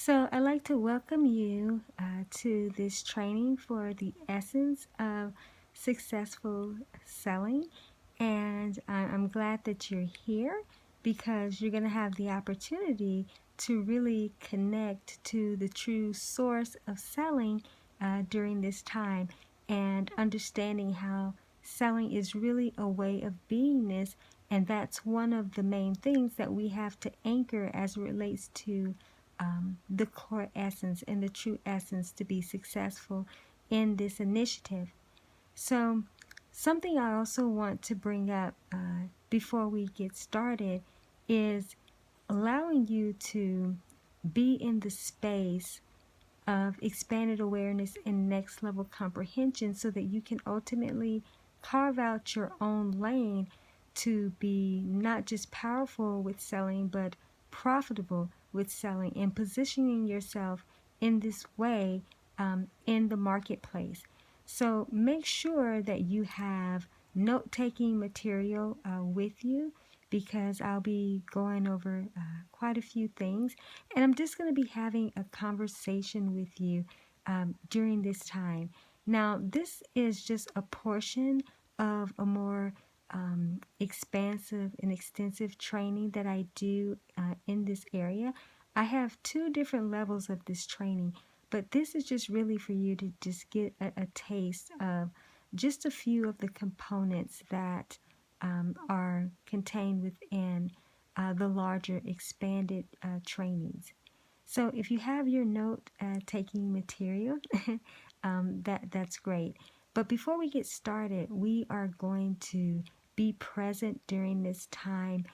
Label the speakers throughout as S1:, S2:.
S1: So I'd like to welcome you to this training for the essence of successful selling. And I'm glad that you're here because you're going to have the opportunity to really connect to the true source of selling during this time and understanding how selling is really a way of beingness. And that's one of the main things that we have to anchor as it relates to the core essence and the true essence to be successful in this initiative. So, something I also want to bring up before we get started is allowing you to be in the space of expanded awareness and next level comprehension so that you can ultimately carve out your own lane to be not just powerful with selling but profitable with selling and positioning yourself in this way in the marketplace. So make sure that you have note-taking material with you because I'll be going over quite a few things, and I'm just going to be having a conversation with you during this time. Now, this is just a portion of a more expansive and extensive training that I do in this area. I have two different levels of this training, but this is just really for you to just get a taste of just a few of the components that are contained within the larger expanded trainings. So if you have your note taking material, that's great. But before we get started, we are going to be present during this time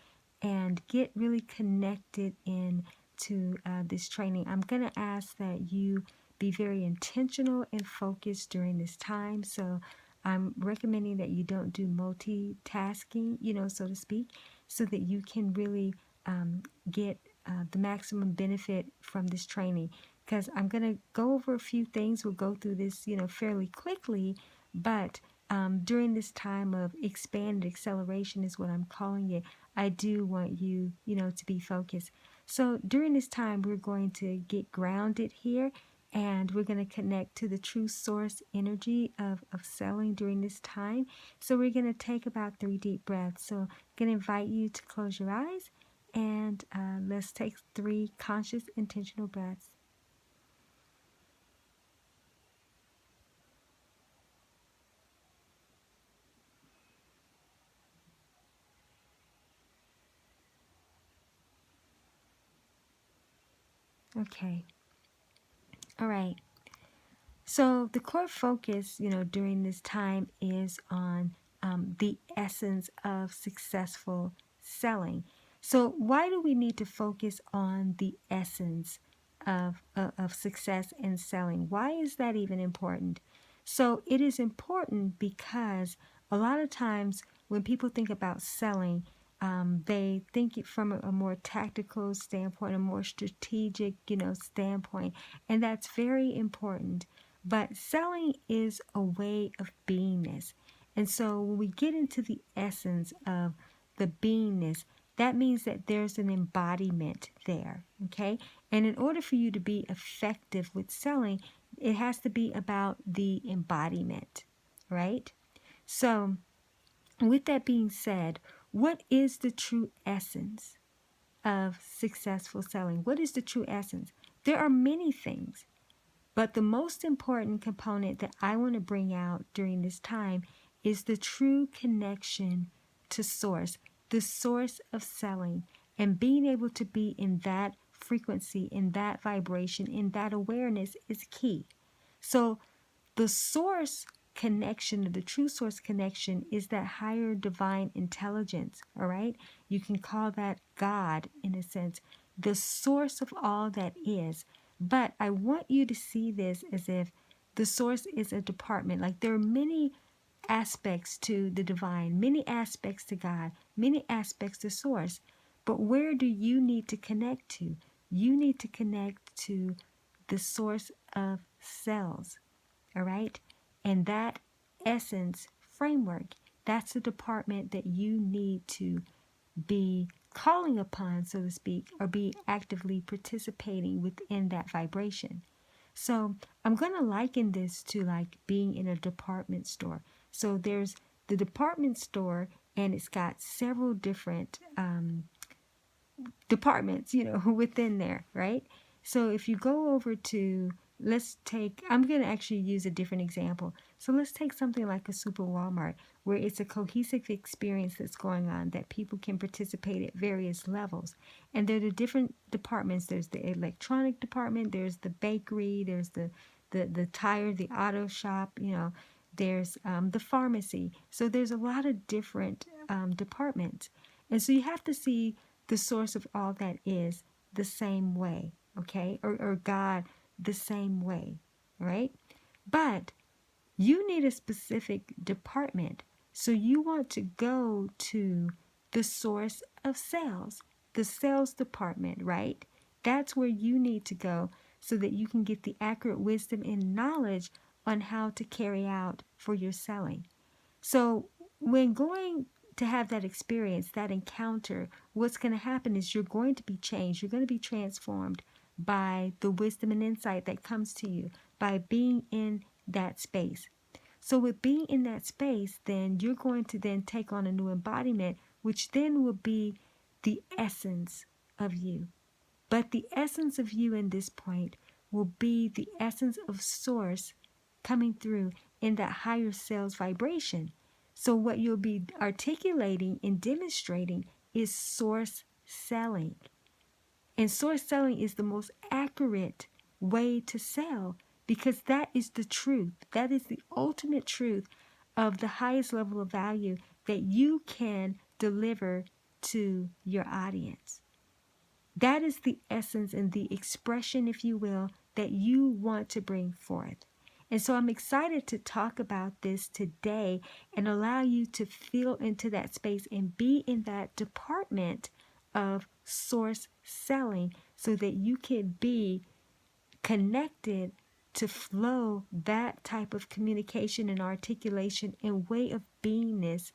S1: and get really connected into this training. I'm going to ask that you be very intentional and focused during this time. So I'm recommending that you don't do multitasking, so to speak, so that you can really get the maximum benefit from this training. Because I'm going to go over a few things. We'll go through this, fairly quickly, but during this time of expanded acceleration is what I'm calling it. I do want you, to be focused. So during this time, we're going to get grounded here, and we're going to connect to the true source energy of selling during this time. So we're going to take about 3 deep breaths. So I'm going to invite you to close your eyes, and let's take 3 conscious, intentional breaths. Okay. All right. So the core focus, during this time is on the essence of successful selling. So why do we need to focus on the essence of success in selling? Why is that even important? So it is important because a lot of times when people think about selling, they think it from a more tactical standpoint, a more strategic, standpoint, and that's very important. But selling is a way of beingness. And so when we get into the essence of the beingness, that means that there's an embodiment there, okay? And in order for you to be effective with selling, it has to be about the embodiment, right? So with that being said, what is the true essence of successful selling? What is the true essence? There are many things. But the most important component that I want to bring out during this time is the true connection to source, the source of selling, and being able to be in that frequency, in that vibration, in that awareness is key. So the source connection, the true source connection, is that higher divine intelligence, all right? You can call that God in a sense, the source of all that is. But I want you to see this as if the source is a department. Like there are many aspects to the divine, many aspects to God, many aspects to source. But where do you need to connect to? You need to connect to the source of cells, all right? And that essence framework, that's the department that you need to be calling upon, so to speak, or be actively participating within that vibration. So I'm going to liken this to like being in a department store. So there's the department store, and it's got several different departments, within there, right? So if you go over to, I'm going to actually use a different example. So let's take something like a super Walmart, where it's a cohesive experience that's going on that people can participate at various levels. And there are the different departments. There's the electronic department, there's the bakery, there's the tire, the auto shop, there's the pharmacy. So there's a lot of different departments. And so you have to see the source of all that is the same way, okay? Or God the same way, right? But you need a specific department. So you want to go to the source of sales, the sales department, right? That's where you need to go so that you can get the accurate wisdom and knowledge on how to carry out for your selling. So when going to have that experience, that encounter, what's going to happen is you're going to be changed. You're going to be transformed by the wisdom and insight that comes to you by being in that space. So with being in that space, then you're going to then take on a new embodiment, which then will be the essence of you. But the essence of you in this point will be the essence of source coming through in that higher self vibration. So what you'll be articulating and demonstrating is source selling. And source selling is the most accurate way to sell, because that is the truth. That is the ultimate truth of the highest level of value that you can deliver to your audience. That is the essence and the expression, if you will, that you want to bring forth. And so I'm excited to talk about this today and allow you to feel into that space and be in that department of source selling so that you can be connected to flow that type of communication and articulation and way of beingness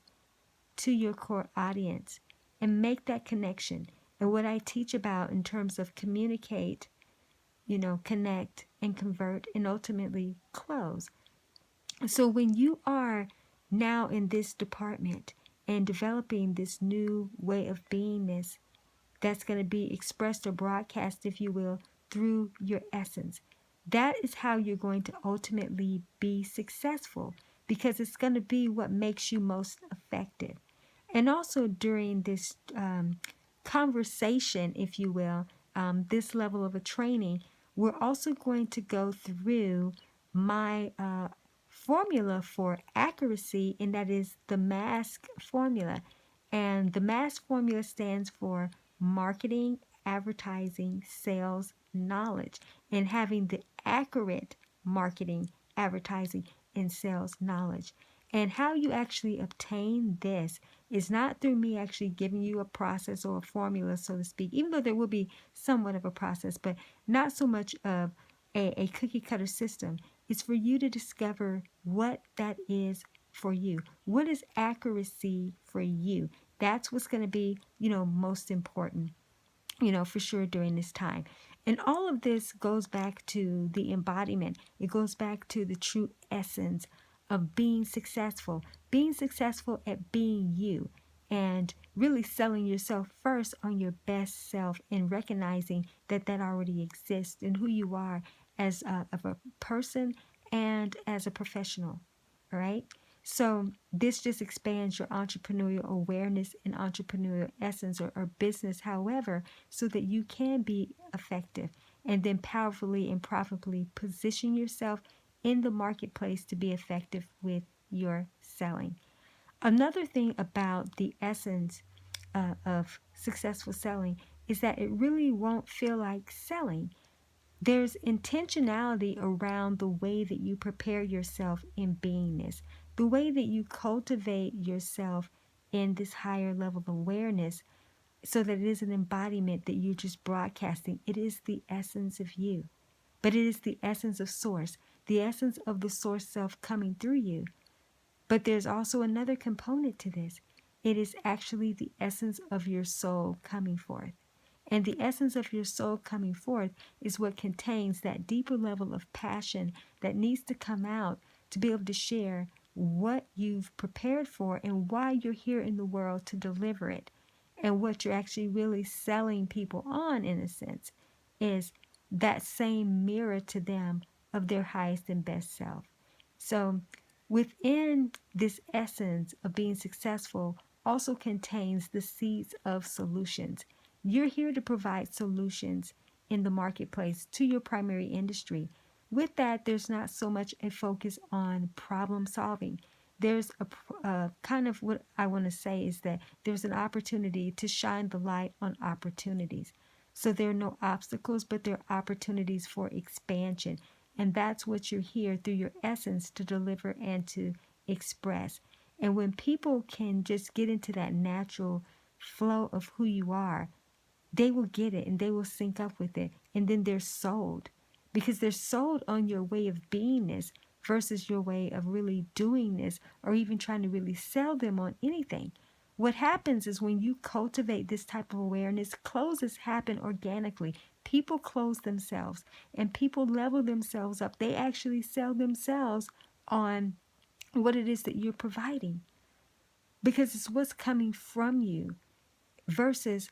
S1: to your core audience and make that connection. And what I teach about in terms of communicate, connect and convert and ultimately close. So when you are now in this department and developing this new way of beingness that's going to be expressed or broadcast, if you will, through your essence, that is how you're going to ultimately be successful, because it's going to be what makes you most effective. And also during this conversation, if you will, this level of a training, we're also going to go through my formula for accuracy, and that is the MASK formula. And the MASK formula stands for marketing, advertising, sales, knowledge, and having the accurate marketing, advertising, and sales knowledge. And how you actually obtain this is not through me actually giving you a process or a formula, so to speak, even though there will be somewhat of a process, but not so much of a cookie cutter system. It's for you to discover what that is for you. What is accuracy for you? That's what's going to be, most important, for sure during this time. And all of this goes back to the embodiment. It goes back to the true essence of being successful at being you, and really selling yourself first on your best self and recognizing that already exists in who you are as a person and as a professional. All right. So this just expands your entrepreneurial awareness and entrepreneurial essence or business, however, so that you can be effective and then powerfully and profitably position yourself in the marketplace to be effective with your selling. Another thing about the essence of successful selling is that it really won't feel like selling. There's intentionality around the way that you prepare yourself in beingness, the way that you cultivate yourself in this higher level of awareness, so that it is an embodiment that you're just broadcasting. It is the essence of you, but it is the essence of source, the essence of the source self coming through you. But there's also another component to this. it is actually the essence of your soul coming forth. And the essence of your soul coming forth is what contains that deeper level of passion that needs to come out to be able to share what you've prepared for and why you're here in the world to deliver it. And what you're actually really selling people on, in a sense, is that same mirror to them of their highest and best self. So within this essence of being successful also contains the seeds of solutions. You're here to provide solutions in the marketplace to your primary industry. With that, there's not so much a focus on problem solving. There's a kind of what I want to say is that there's an opportunity to shine the light on opportunities. So there are no obstacles, but there are opportunities for expansion. And that's what you're here through your essence to deliver and to express. And when people can just get into that natural flow of who you are, they will get it and they will sync up with it. And then they're sold because they're sold on your way of beingness versus your way of really doing this or even trying to really sell them on anything. What happens is when you cultivate this type of awareness, closes happen organically. People close themselves and people level themselves up. They actually sell themselves on what it is that you're providing because it's what's coming from you versus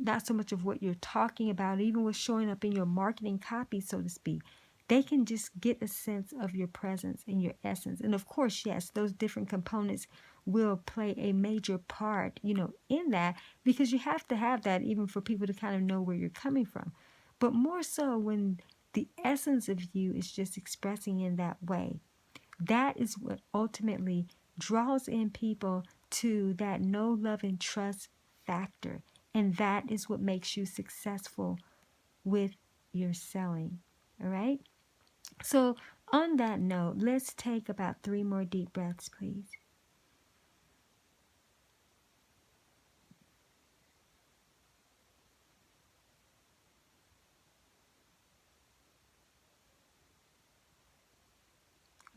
S1: not so much of what you're talking about, even what's showing up in your marketing copy, so to speak. They can just get a sense of your presence and your essence. And of course, yes, those different components will play a major part, in that, because you have to have that even for people to kind of know where you're coming from. But more so when the essence of you is just expressing in that way. That is what ultimately draws in people to that know, love, and trust factor. And that is what makes you successful with your selling. All right? So, on that note, let's take about 3 more deep breaths, please.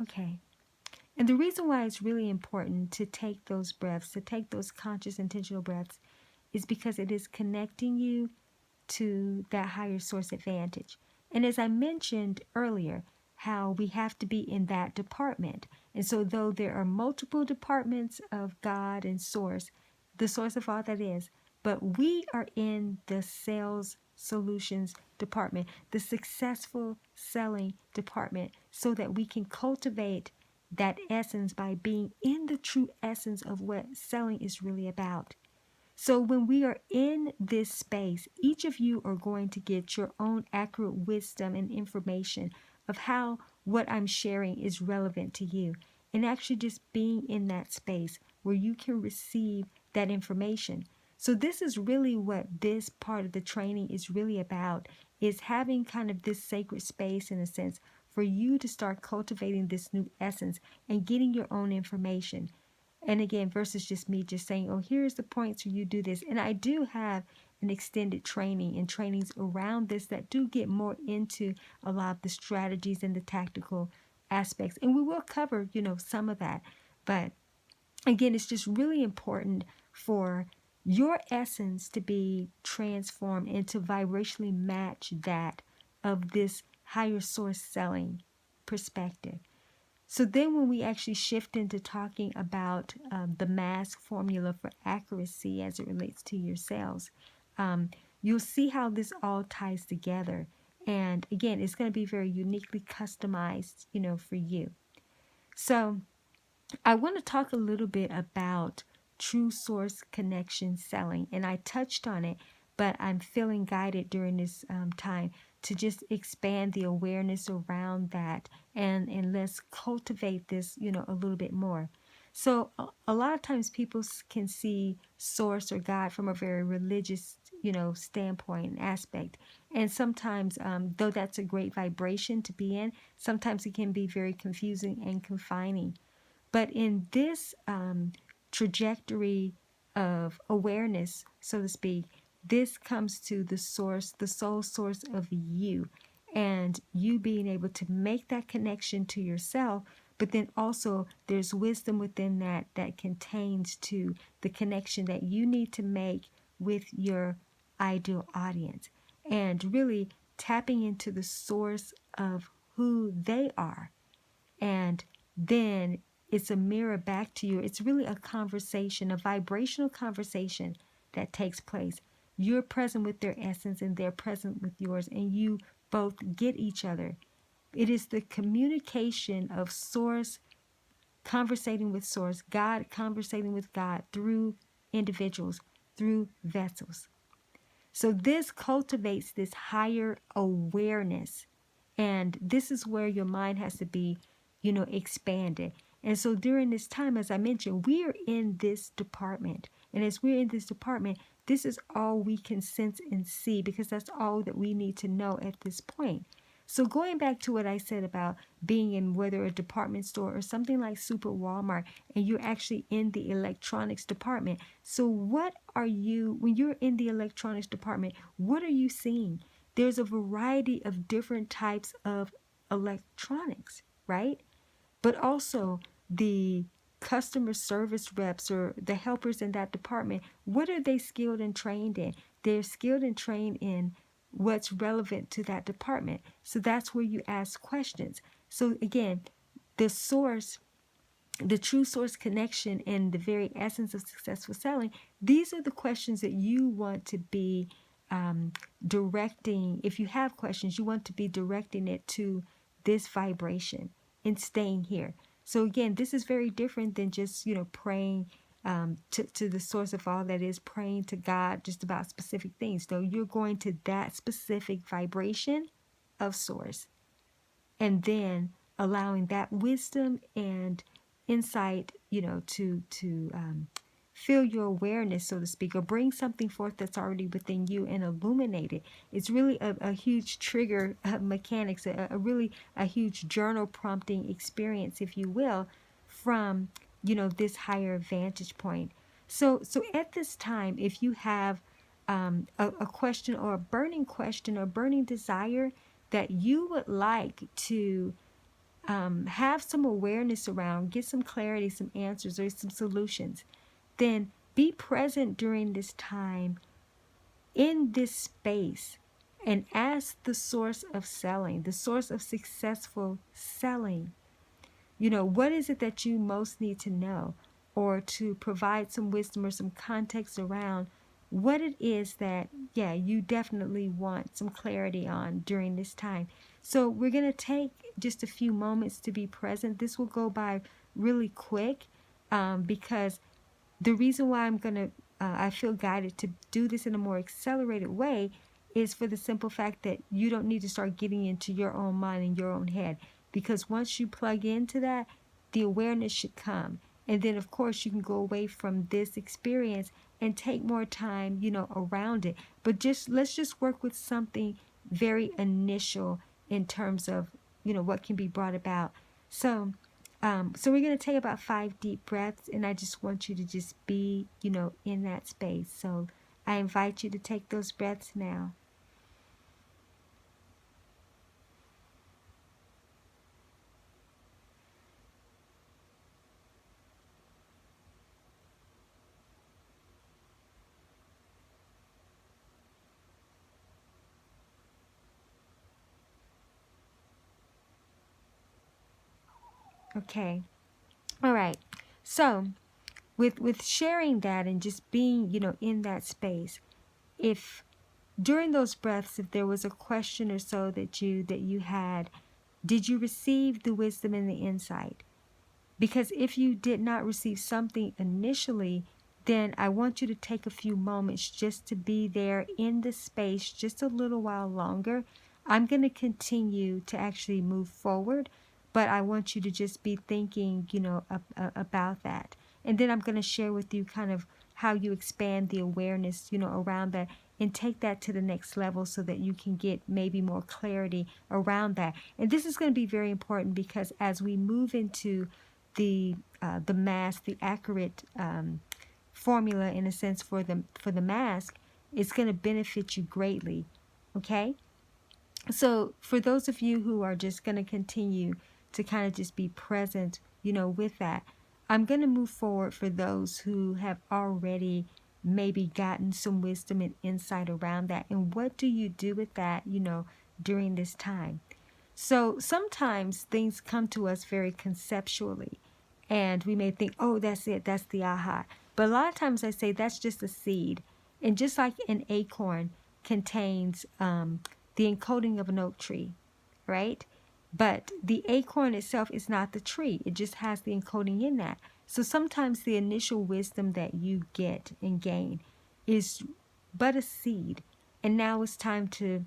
S1: Okay. And the reason why it's really important to take those breaths, to take those conscious, intentional breaths, is because it is connecting you to that higher source advantage. And as I mentioned earlier, how we have to be in that department. And so though there are multiple departments of God and source, the source of all that is, but we are in the sales solutions department, the successful selling department, so that we can cultivate that essence by being in the true essence of what selling is really about. So when we are in this space, each of you are going to get your own accurate wisdom and information of how what I'm sharing is relevant to you. And actually just being in that space where you can receive that information. So this is really what this part of the training is really about, is having kind of this sacred space in a sense for you to start cultivating this new essence and getting your own information. And again, versus just me just saying, oh, here's the points where you do this. And I do have an extended training and trainings around this that do get more into a lot of the strategies and the tactical aspects. And we will cover, some of that. But again, it's just really important for your essence to be transformed and to vibrationally match that of this higher source selling perspective. So then when we actually shift into talking about the mask formula for accuracy as it relates to your sales, you'll see how this all ties together. And again, it's going to be very uniquely customized, for you. So I want to talk a little bit about true source connection selling. And I touched on it, but I'm feeling guided during this time to just expand the awareness around that and let's cultivate this, a little bit more. So a lot of times people can see source or God from a very religious, standpoint and aspect. And sometimes, though that's a great vibration to be in, sometimes it can be very confusing and confining. But in this trajectory of awareness, so to speak, this comes to the source, the sole source of you, and you being able to make that connection to yourself, but then also there's wisdom within that that contains to the connection that you need to make with your ideal audience, and really tapping into the source of who they are. And then it's a mirror back to you. It's really a conversation, a vibrational conversation that takes place. You're present with their essence and they're present with yours, and you both get each other. It is the communication of source conversating with source, God conversating with God through individuals, through vessels. So this cultivates this higher awareness. And this is where your mind has to be, expanded. And so during this time, as I mentioned, we're in this department. And as we're in this department, this is all we can sense and see, because that's all that we need to know at this point. So going back to what I said about being in whether a department store or something like Super Walmart, and you're actually in the electronics department. So what are you, when you're in the electronics department, what are you seeing? There's a variety of different types of electronics, right? But also the customer service reps or the helpers in that department, what are they skilled and trained in? They're skilled and trained in what's relevant to that department. So that's where you ask questions. So again, the source, the true source connection and the very essence of successful selling, these are the questions that you want to be directing. If you have questions, you want to be directing it to this vibration and staying here. So again, this is very different than just, praying to the source of all that is, praying to God just about specific things. No, you're going to that specific vibration of source, and then allowing that wisdom and insight, to fill your awareness, so to speak, or bring something forth that's already within you and illuminate it. It's really a huge trigger mechanics, a huge journal prompting experience, if you will, from this higher vantage point. So at this time, if you have a question or a burning desire that you would like to have some awareness around, get some clarity, some answers, or some solutions, then be present during this time in this space and ask the source of selling, the source of successful selling. What is it that you most need to know, or to provide some wisdom or some context around what it is that, you definitely want some clarity on during this time. So we're going to take just a few moments to be present. This will go by really quick because the reason why I feel guided to do this in a more accelerated way is for the simple fact that you don't need to start getting into your own mind and your own head. Because once you plug into that, the awareness should come. And then, of course, you can go away from this experience and take more time, around it. But let's just work with something very initial in terms of, what can be brought about. So we're going to take about 5 deep breaths, and I just want you to just be, in that space. So I invite you to take those breaths now. Okay. All right. So with sharing that and just being, in that space, if during those breaths, if there was a question or so that you had, did you receive the wisdom and the insight? Because if you did not receive something initially, then I want you to take a few moments just to be there in the space just a little while longer. I'm going to continue to actually move forward, but I want you to just be thinking, about that. And then I'm going to share with you kind of how you expand the awareness, around that, and take that to the next level so that you can get maybe more clarity around that. And this is going to be very important because as we move into the mask, the accurate formula in a sense for the mask, it's going to benefit you greatly. Okay, so for those of you who are just going to continue to kind of just be present, with that. I'm going to move forward for those who have already maybe gotten some wisdom and insight around that. And what do you do with that, during this time? So sometimes things come to us very conceptually, and we may think, oh, that's it, that's the aha. But a lot of times I say that's just a seed. And just like an acorn contains the encoding of an oak tree, right? But the acorn itself is not the tree. It just has the encoding in that. So sometimes the initial wisdom that you get and gain is but a seed. And now it's time to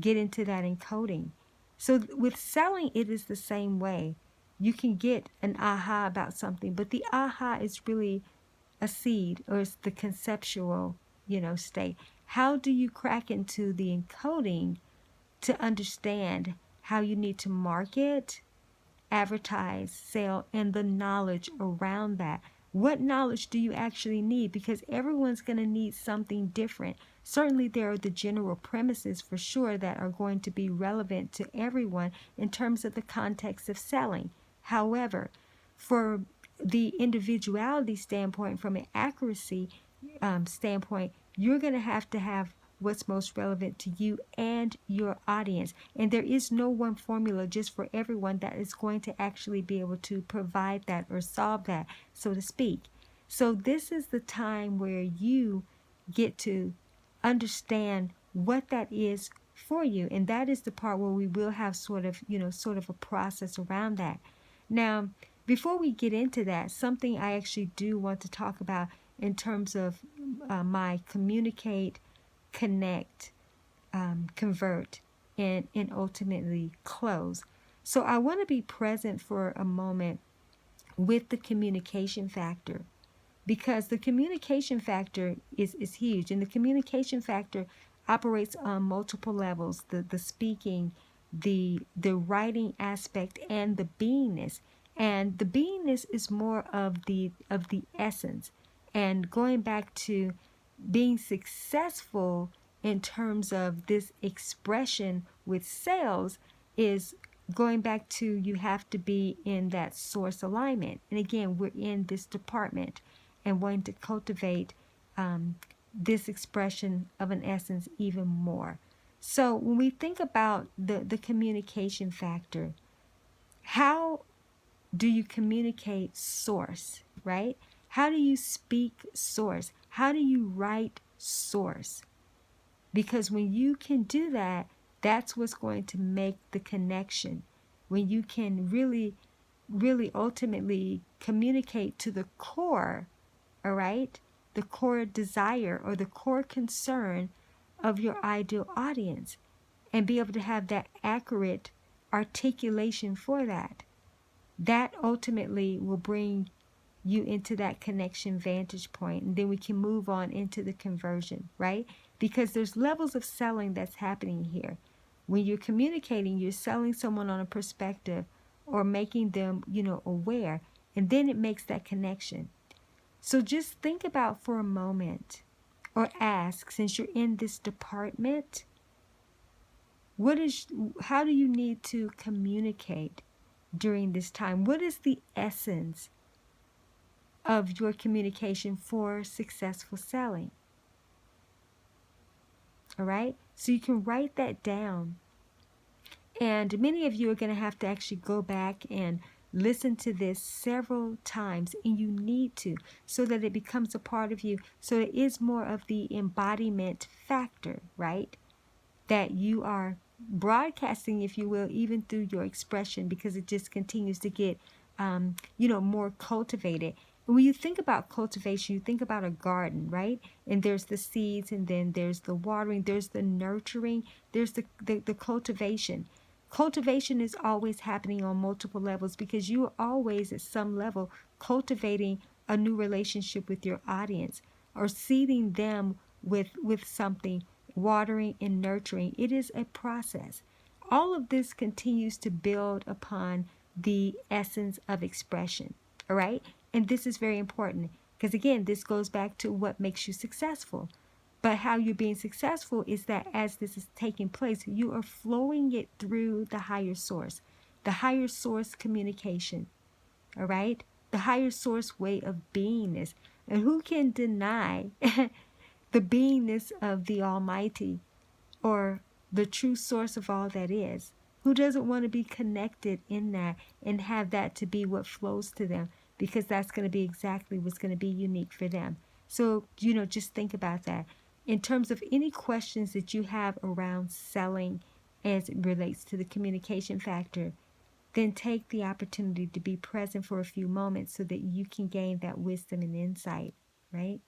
S1: get into that encoding. So with selling, it is the same way. You can get an aha about something, but the aha is really a seed, or it's the conceptual, state. How do you crack into the encoding to understand how you need to market, advertise, sell, and the knowledge around that? What knowledge do you actually need? Because everyone's going to need something different. Certainly there are the general premises for sure that are going to be relevant to everyone in terms of the context of selling. However, for the individuality standpoint, from an accuracy standpoint, you're going to have what's most relevant to you and your audience. And there is no one formula just for everyone that is going to actually be able to provide that or solve that, so to speak. So this is the time where you get to understand what that is for you. And that is the part where we will have sort of a process around that. Now, before we get into that, something I actually do want to talk about in terms of my communicate, connect, convert, and ultimately close. So I want to be present for a moment with the communication factor, because the communication factor is huge, and the communication factor operates on multiple levels: the speaking, the writing aspect, and the beingness. And the beingness is more of the essence, and going back to being successful in terms of this expression with sales is going back to, you have to be in that source alignment. And again, we're in this department and wanting to cultivate this expression of an essence even more. So when we think about the communication factor, how do you communicate source, right? How do you speak source? How do you write source? Because when you can do that, that's what's going to make the connection. When you can really, really ultimately communicate to the core, all right? The core desire or the core concern of your ideal audience, and be able to have that accurate articulation for that. That ultimately will bring you into that connection vantage point, and then we can move on into the conversion, right? Because there's levels of selling that's happening here. When you're communicating, you're selling someone on a perspective or making them, aware, and then it makes that connection. So just think about for a moment, or ask, since you're in this department, how do you need to communicate during this time? What is the essence of your communication for successful selling? All right? So you can write that down. And many of you are going to have to actually go back and listen to this several times, and you need to, so that it becomes a part of you. So it is more of the embodiment factor, right? That you are broadcasting, if you will, even through your expression, because it just continues to get, more cultivated. And when you think about cultivation, you think about a garden, right? And there's the seeds, and then there's the watering, there's the nurturing, there's the cultivation. Cultivation is always happening on multiple levels, because you are always at some level cultivating a new relationship with your audience, or seeding them with something, watering and nurturing. It is a process. All of this continues to build upon the essence of expression, all right? And this is very important, because again, this goes back to what makes you successful. But how you're being successful is that as this is taking place, you are flowing it through the higher source. the higher source communication, all right? The higher source way of beingness. And who can deny the beingness of the Almighty, or the true source of all that is? Who doesn't want to be connected in that and have that to be what flows to them? Because that's going to be exactly what's going to be unique for them. So, just think about that. In terms of any questions that you have around selling as it relates to the communication factor, then take the opportunity to be present for a few moments so that you can gain that wisdom and insight, right?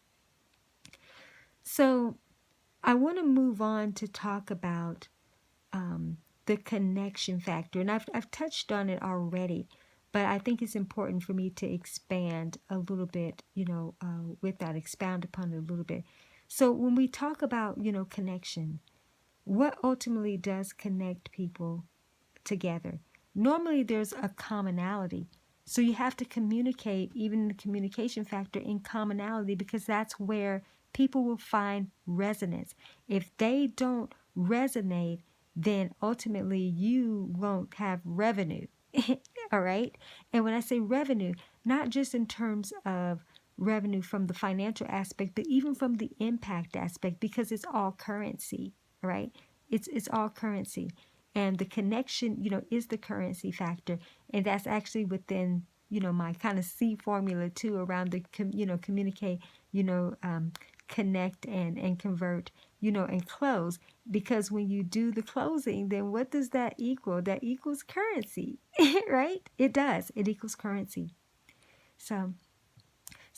S1: So I want to move on to talk about the connection factor. And I've touched on it already, but I think it's important for me to expand a little bit, with that, expound upon it a little bit. So when we talk about, connection, what ultimately does connect people together? Normally there's a commonality. So you have to communicate, even the communication factor, in commonality, because that's where people will find resonance. If they don't resonate, then ultimately you won't have revenue. All right? And when I say revenue, not just in terms of revenue from the financial aspect, but even from the impact aspect, because it's all currency, right? It's all currency. And the connection, is the currency factor. And that's actually within, my kind of C formula too, around the, communicate, connect and convert, and close. Because when you do the closing, then what does that equal? That equals currency, right? It does. It equals currency. So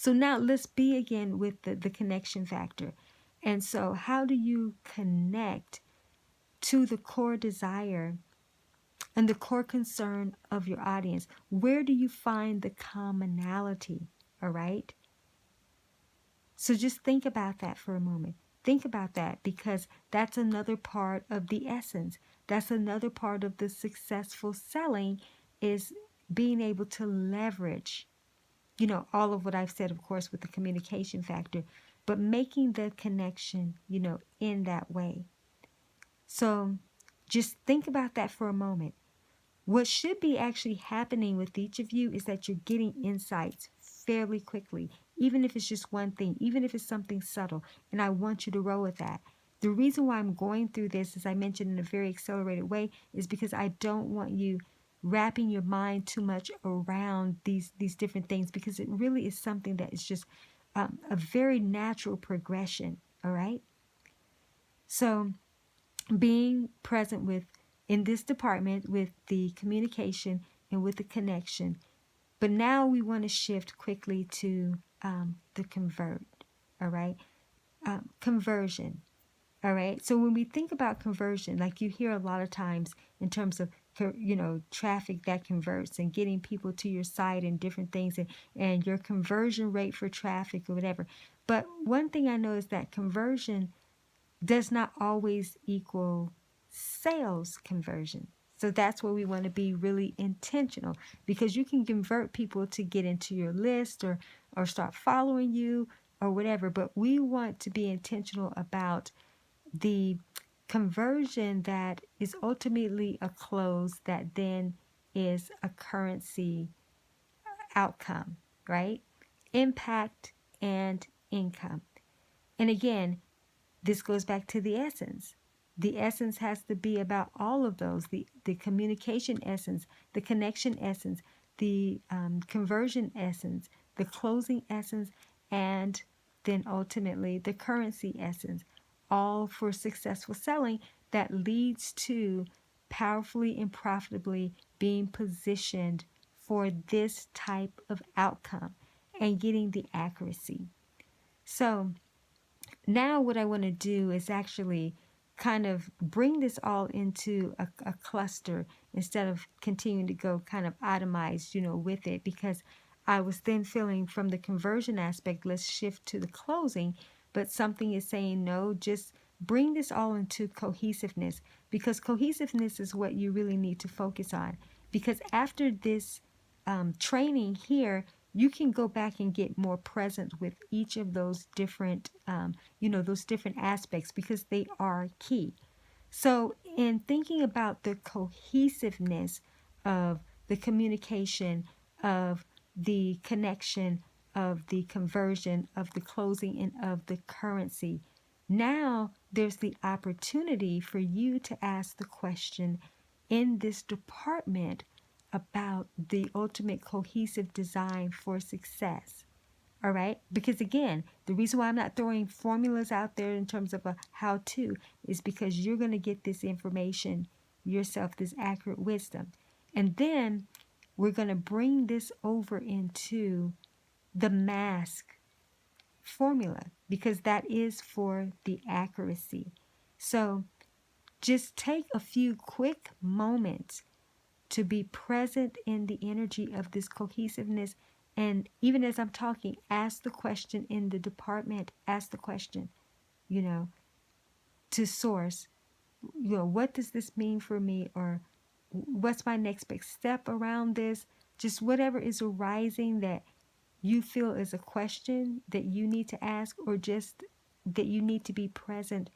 S1: now let's be again with the connection factor. And so how do you connect to the core desire and the core concern of your audience? Where do you find the commonality? All right. So just think about that for a moment. Think about that, because that's another part of the essence. That's another part of the successful selling, is being able to leverage, all of what I've said, of course, with the communication factor, but making the connection, in that way. So just think about that for a moment. What should be actually happening with each of you is that you're getting insights fairly quickly, even if it's just one thing, even if it's something subtle. And I want you to roll with that. The reason why I'm going through this, as I mentioned, in a very accelerated way, is because I don't want you wrapping your mind too much around these different things, because it really is something that is just a very natural progression. All right. So being present with, in this department, with the communication and with the connection. But now we want to shift quickly to the convert, all right? Conversion, all right? So when we think about conversion, like you hear a lot of times in terms of, traffic that converts and getting people to your site and different things, and your conversion rate for traffic or whatever. But one thing I know is that conversion does not always equal sales conversion. So that's where we want to be really intentional, because you can convert people to get into your list or start following you or whatever. But we want to be intentional about the conversion that is ultimately a close that then is a currency outcome, right? Impact and income. And again, this goes back to the essence. The essence has to be about all of those, the communication essence, the connection essence, the conversion essence, the closing essence, and then ultimately the currency essence, all for successful selling that leads to powerfully and profitably being positioned for this type of outcome and getting the accuracy. So now what I want to do is actually kind of bring this all into a cluster, instead of continuing to go kind of itemized, with it, because I was then feeling from the conversion aspect, let's shift to the closing, but something is saying, no, just bring this all into cohesiveness, because cohesiveness is what you really need to focus on. Because after this training here, you can go back and get more present with each of those different, those different aspects, because they are key. So in thinking about the cohesiveness of the communication, of the connection, of the conversion, of the closing, and of the currency. Now there's the opportunity for you to ask the question in this department about the ultimate cohesive design for success. All right? Because again, the reason why I'm not throwing formulas out there in terms of a how to is because you're going to get this information yourself, this accurate wisdom. And then we're going to bring this over into the mask formula because that is for the accuracy. So just take a few quick moments to be present in the energy of this cohesiveness. And even as I'm talking, ask the question in the department, ask the question, to source, what does this mean for me? Or what's my next big step around this? Just whatever is arising that you feel is a question that you need to ask, or just that you need to be present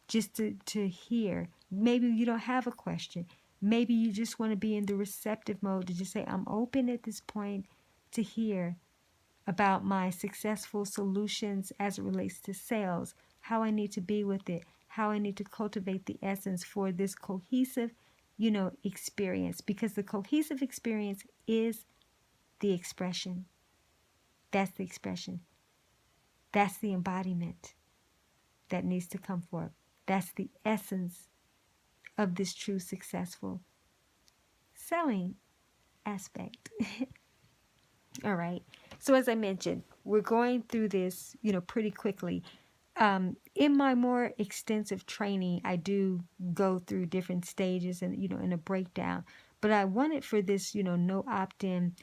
S1: just to hear. Maybe you don't have a question. Maybe you just want to be in the receptive mode to just say, I'm open at this point to hear about my successful solutions as it relates to sales, how I need to be with it, how I need to cultivate the essence for this cohesive, experience. Because the cohesive experience is the expression. That's the expression. That's the embodiment that needs to come forth. That's the essence of this true successful selling aspect. All right. So as I mentioned, we're going through this, pretty quickly. In my more extensive training, I do go through different stages and, in a breakdown. But I wanted for this, no opt-in,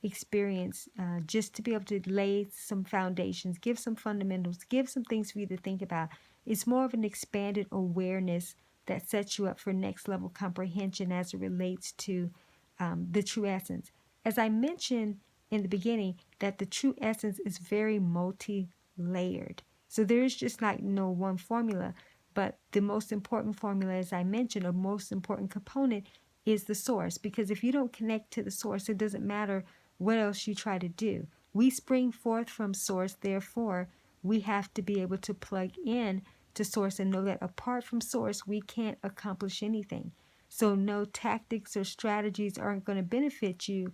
S1: experience, just to be able to lay some foundations, give some fundamentals, give some things for you to think about. It's more of an expanded awareness that sets you up for next level comprehension as it relates to the true essence. As I mentioned in the beginning, that the true essence is very multi-layered. So there is just like no one formula, but the most important formula, as I mentioned, or most important component is the source. Because if you don't connect to the source, it doesn't matter what else you try to do. We spring forth from source, therefore, we have to be able to plug in to source and know that apart from source, we can't accomplish anything. So no tactics or strategies aren't going to benefit you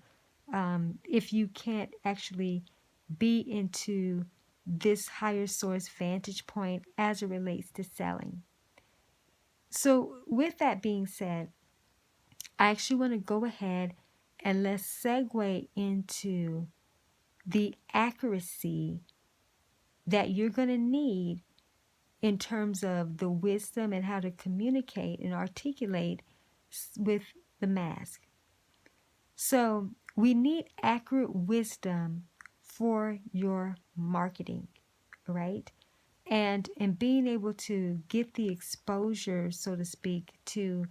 S1: if you can't actually be into this higher source vantage point as it relates to selling. So with that being said, I actually want to go ahead and let's segue into the accuracy that you're going to need in terms of the wisdom and how to communicate and articulate with the mask. So we need accurate wisdom for your marketing, right? And being able to get the exposure, so to speak, to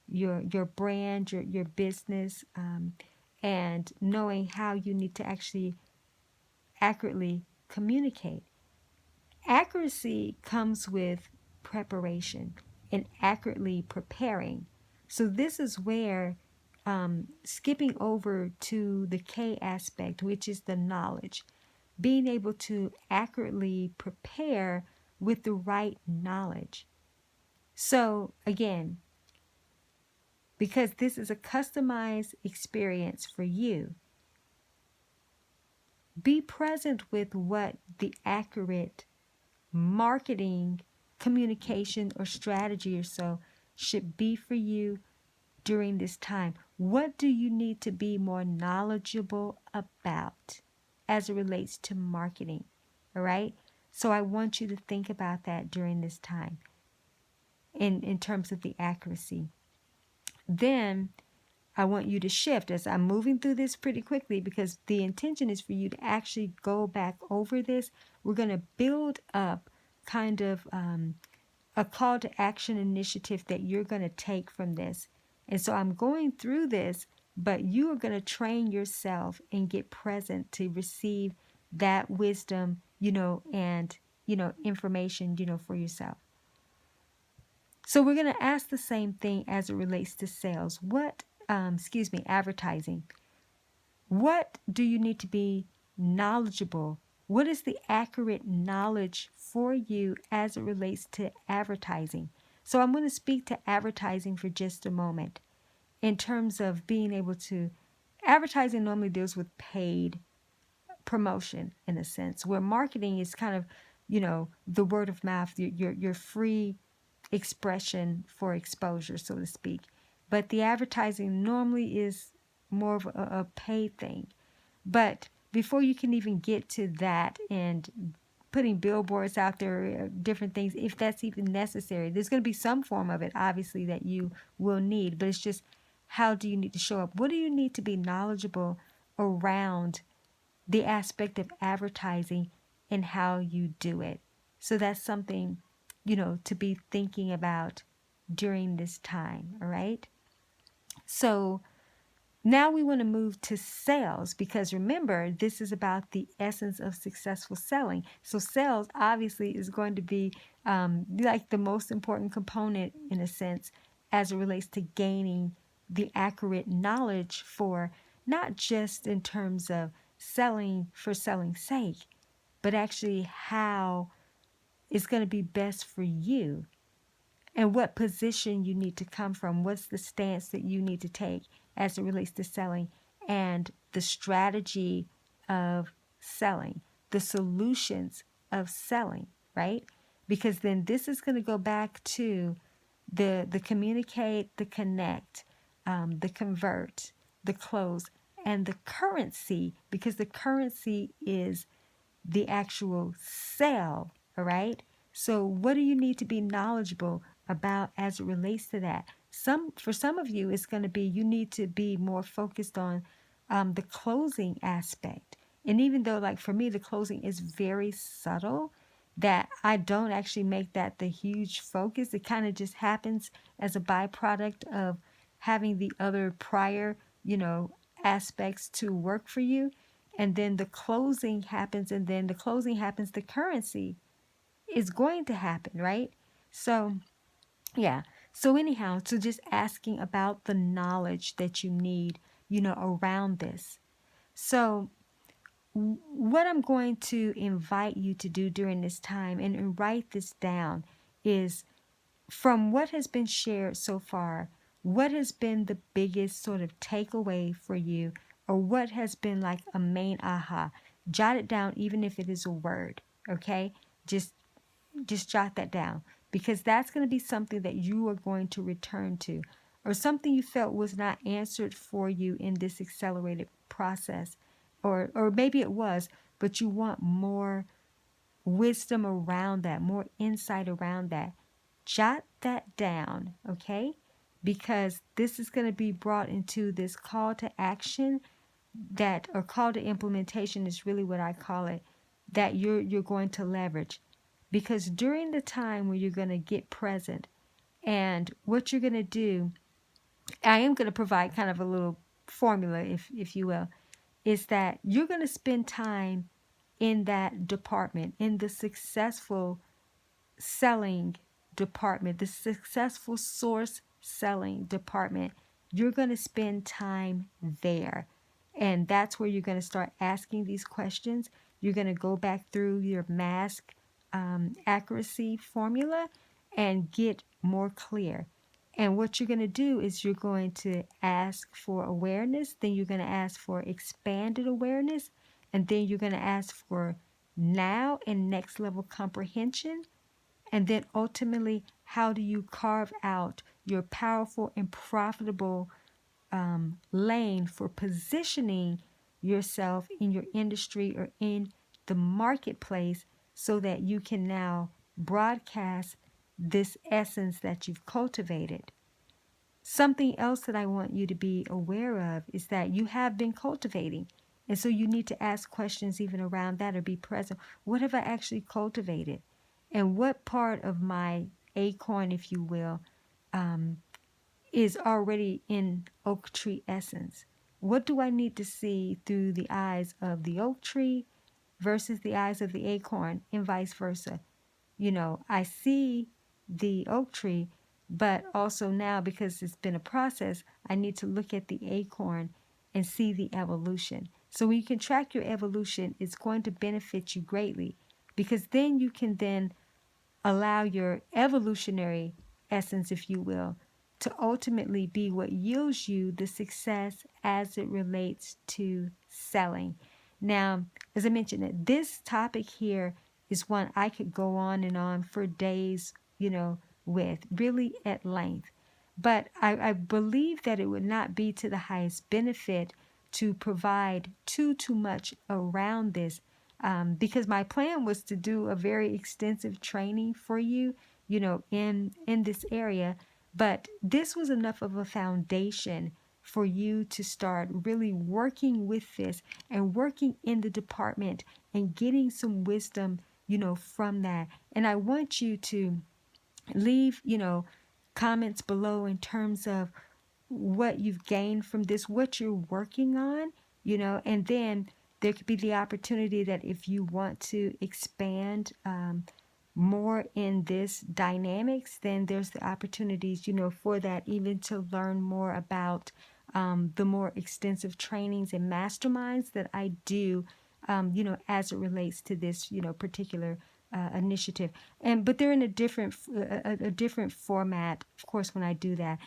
S1: your brand, your business, and knowing how you need to actually accurately communicate. Accuracy comes with preparation and accurately preparing. So this is where skipping over to the K aspect, which is the knowledge, being able to accurately prepare with the right knowledge. So again, because this is a customized experience for you, be present with what the accurate marketing, communication, or strategy or so should be for you during this time. What do you need to be more knowledgeable about as it relates to marketing? All right? So I want you to think about that during this time in terms of the accuracy. Then I want you to shift as I'm moving through this pretty quickly, because the intention is for you to actually go back over this. We're going to build up kind of a call to action initiative that you're going to take from this. And so I'm going through this, but you are going to train yourself and get present to receive that wisdom, and, information, for yourself. So we're going to ask the same thing as it relates to sales. What advertising. What do you need to be knowledgeable? What is the accurate knowledge for you as it relates to advertising? So I'm going to speak to advertising for just a moment in terms of being able to. Advertising normally deals with paid promotion in a sense, where marketing is kind of, the word of mouth, your free expression for exposure, so to speak. But the advertising normally is more of a paid thing. But before you can even get to that and putting billboards out there, different things, if that's even necessary, there's going to be some form of it, obviously, that you will need. But it's just, how do you need to show up? What do you need to be knowledgeable around the aspect of advertising and how you do it? So that's something, to be thinking about during this time, all right? So now we want to move to sales, because remember, this is about the essence of successful selling. So sales obviously is going to be like the most important component in a sense as it relates to gaining the accurate knowledge for not just in terms of selling for selling's sake, but actually how it's going to be best for you and what position you need to come from. What's the stance that you need to take as it relates to selling, and the strategy of selling, the solutions of selling, right? Because then this is going to go back to the communicate, the connect, the convert, the close, and the currency, because the currency is the actual sale, all right? So what do you need to be knowledgeable about as it relates to that? For some of you, it's going to be, you need to be more focused on the closing aspect. And even though, like for me, the closing is very subtle, that I don't actually make that the huge focus. It kind of just happens as a byproduct of having the other prior, aspects to work for you. And then the closing happens, and then the closing happens, the currency is going to happen, right? So, yeah. So anyhow, so just asking about the knowledge that you need, around this. So what I'm going to invite you to do during this time, and write this down, is from what has been shared so far, what has been the biggest sort of takeaway for you, or what has been like a main aha? Jot it down, even if it is a word, okay? Just jot that down, because that's going to be something that you are going to return to, or something you felt was not answered for you in this accelerated process, or maybe it was, but you want more wisdom around that, more insight around that. Jot that down, okay? Because this is going to be brought into this call to action, that, or call to implementation is really what I call it, that you're going to leverage. Because during the time where you're going to get present, and what you're going to do, I am going to provide kind of a little formula, if you will, is that you're going to spend time in that department, in the successful selling department, the successful source selling department. You're going to spend time there. And that's where you're going to start asking these questions. You're going to go back through your mask accuracy formula and get more clear. And what you're going to do is you're going to ask for awareness, then you're going to ask for expanded awareness, and then you're going to ask for now and next level comprehension. And then ultimately, how do you carve out your powerful and profitable lane for positioning yourself in your industry or in the marketplace, so that you can now broadcast this essence that you've cultivated. Something else that I want you to be aware of is that you have been cultivating. And so you need to ask questions even around that, or be present. What have I actually cultivated? And what part of my acorn, if you will, is already in oak tree essence? What do I need to see through the eyes of the oak tree versus the eyes of the acorn, and vice versa? I see the oak tree, But also now, because it's been a process, I need to look at the acorn and see the evolution. So when you can track your evolution, it's going to benefit you greatly, because then you can then allow your evolutionary essence, if you will, to ultimately be what yields you the success as it relates to selling. Now, as I mentioned, this topic here is one I could go on and on for days, with really at length. But I believe that it would not be to the highest benefit to provide too much around this, because my plan was to do a very extensive training for you, in this area. But this was enough of a foundation for you to start really working with this and working in the department and getting some wisdom, from that. And I want you to leave, comments below in terms of what you've gained from this, what you're working on, and then there could be the opportunity that if you want to expand more in this dynamics, then there's the opportunities, for that, even to learn more about the more extensive trainings and masterminds that I do, as it relates to this, particular initiative. But they're in a different format, of course, when I do that.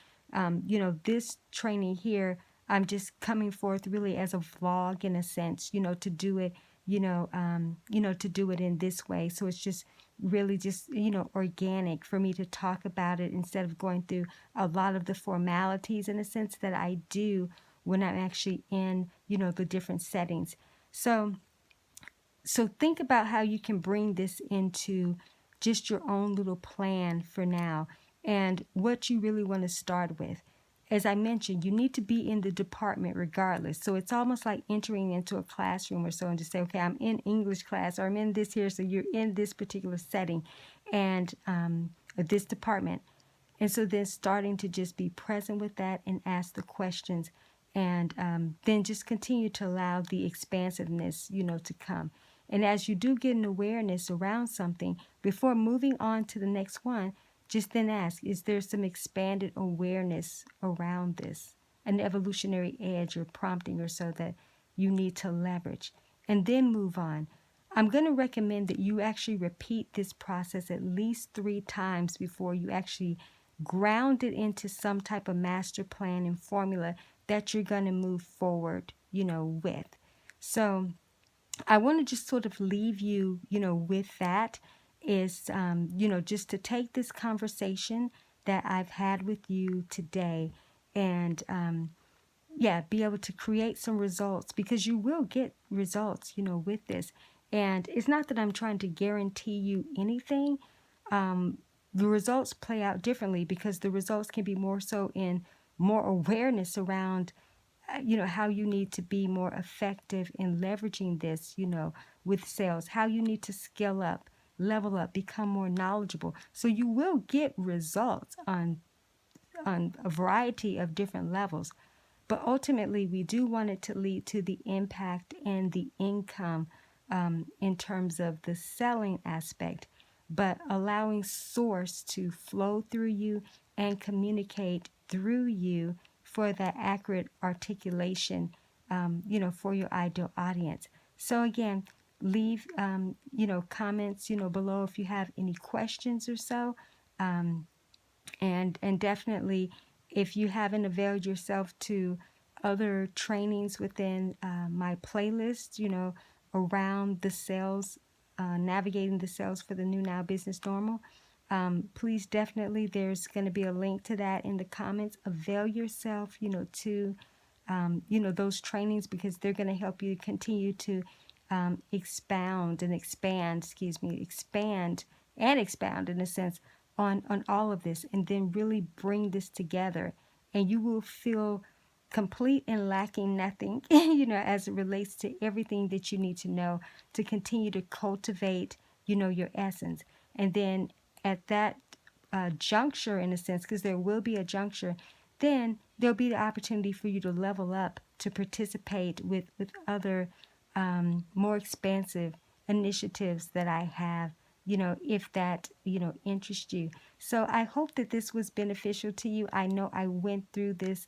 S1: This training here, I'm just coming forth really as a vlog in a sense, to do it, to do it in this way. So it's just really just, organic for me to talk about it instead of going through a lot of the formalities in a sense that I do when I'm actually in, the different settings. So think about how you can bring this into just your own little plan for now and what you really want to start with. As I mentioned, you need to be in the department regardless. So it's almost like entering into a classroom or so and just say, okay, I'm in English class or I'm in this here. So you're in this particular setting and this department. And so then starting to just be present with that and ask the questions and then just continue to allow the expansiveness, to come. And as you do get an awareness around something, before moving on to the next one, just then ask, is there some expanded awareness around this, an evolutionary edge or prompting or so that you need to leverage? And then move on. I'm going to recommend that you actually repeat this process at least 3 times before you actually ground it into some type of master plan and formula that you're going to move forward, with. So I want to just sort of leave you, with that is, just to take this conversation that I've had with you today and, be able to create some results, because you will get results, with this. And it's not that I'm trying to guarantee you anything. The results play out differently because the results can be more so in more awareness around how you need to be more effective in leveraging this, with sales, how you need to scale up, level up, become more knowledgeable. So you will get results on a variety of different levels. But ultimately, we do want it to lead to the impact and the income in terms of the selling aspect, but allowing source to flow through you and communicate through you for that accurate articulation, for your ideal audience. So again, leave, comments, below if you have any questions or so. And definitely, if you haven't availed yourself to other trainings within my playlist, around the sales, navigating the sales for the new now business normal, please definitely, there's going to be a link to that in the comments. Avail yourself, to, those trainings, because they're going to help you continue to expand and expound in a sense on all of this, and then really bring this together, and you will feel complete and lacking nothing, as it relates to everything that you need to know to continue to cultivate, your essence. And then at that juncture, in a sense, because there will be a juncture, then there'll be the opportunity for you to level up, to participate with other more expansive initiatives that I have if that, interests you. So I hope that this was beneficial to you. I know I went through this,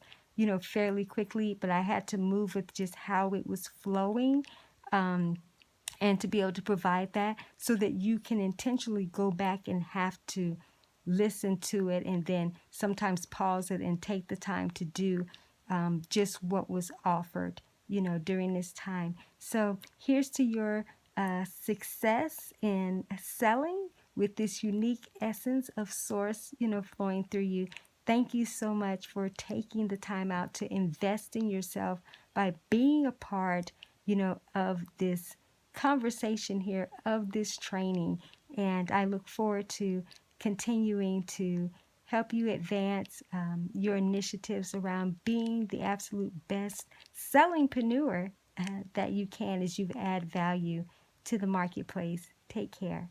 S1: fairly quickly, but I had to move with just how it was flowing. And to be able to provide that so that you can intentionally go back and have to listen to it and then sometimes pause it and take the time to do just what was offered, during this time. So here's to your success in selling with this unique essence of source, flowing through you. Thank you so much for taking the time out to invest in yourself by being a part, of this conversation here, of this training. And I look forward to continuing to help you advance your initiatives around being the absolute best sellingpreneur that you can as you add value to the marketplace. Take care.